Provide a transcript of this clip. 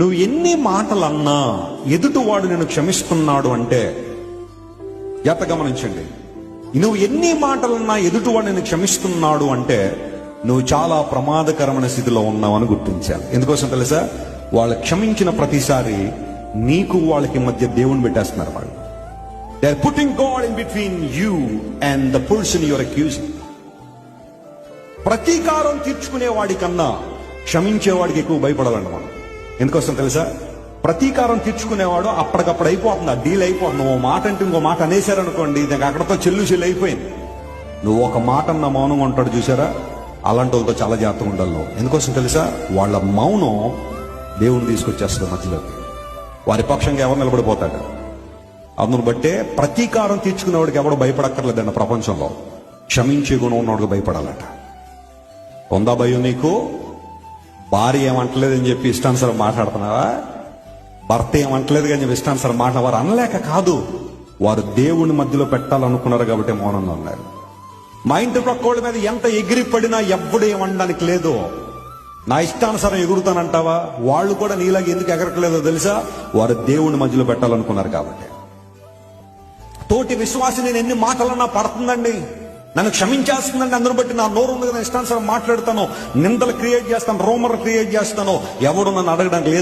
నువ్వు ఎన్ని మాటలన్నా ఎదుటివాడు నేను క్షమిస్తున్నాడు అంటే జాగ్రత్త గమనించండి. నువ్వు ఎన్ని మాటలన్నా ఎదుటివాడు నేను క్షమిస్తున్నాడు అంటే నువ్వు చాలా ప్రమాదకరమైన స్థితిలో ఉన్నావని గుర్తించాలి. ఎందుకోసం తెలుసా? వాళ్ళు క్షమించిన ప్రతిసారి నీకు వాళ్ళకి మధ్య దేవుని పెట్టేస్తున్నారు. వాళ్ళు they are putting God in between you and the person you are accusing. ప్రతీకారం తీర్చుకునే వాడి కన్నా క్షమించేవాడికి ఎక్కువ భయపడాలండి మనం. ఎందుకోసం తెలుసా? ప్రతీకారం తీర్చుకునేవాడు అప్పటికప్పుడు అయిపోతుంది, ఆ డీల్ అయిపోతుంది. ఓ మాట అంటే ఇంకో మాట అనేసారనుకోండి, దానికి అక్కడతో చెల్లు అయిపోయింది. నువ్వు ఒక మాట అన్న మౌనంగా ఉంటాడు చూసారా, అలాంటి వాళ్ళతో చాలా జాగ్రత్తగా ఉండాలి నువ్వు. ఎందుకోసం తెలుసా? వాళ్ళ మౌనం దేవుని తీసుకొచ్చేస్తుంది మధ్యలోకి. వారి పక్షంగా ఎవరు నిలబడిపోతాడు. అందును బట్టే ప్రతీకారం తీర్చుకునేవాడికి ఎవడు భయపడక్కర్లేదండి ప్రపంచంలో. క్షమించే గుణం ఉన్నవాడికి భయపడాలట. ఉందా భయం నీకు? భార్య ఏమంటలేదని చెప్పి ఇష్టానుసారం మాట్లాడుతున్నావా? భర్త ఏమంటలేదు కానీ చెప్పి ఇష్టానుసారం మాట్లాడవారు అనలేక కాదు, వారు దేవుని మధ్యలో పెట్టాలనుకున్నారు కాబట్టి మౌనంగా ఉన్నారు. మా ఇంటి ప్రక్కోళ్ళ మీద ఎంత ఎగిరిపడినా ఎవ్వడు ఏమనడానికి లేదు. నా ఇష్టానుసారం ఎగురుతానంటావా? వాళ్ళు కూడా నీలాగా ఎందుకు ఎగరట్లేదో తెలుసా? వారు దేవుని మధ్యలో పెట్టాలనుకున్నారు కాబట్టి. తోటి విశ్వాసి నేను ఎన్ని మాటలన్నా పడుతుందండి, నన్ను క్షమించేస్తుందండి, అందరూ బట్టి నా నోరు ఉంది కదా, ఇష్టానుసారం మాట్లాడతాను, నిందలు క్రియేట్ చేస్తాను, రూమర్ క్రియేట్ చేస్తాను, ఎవడు నన్ను అడగడానికి లేదు.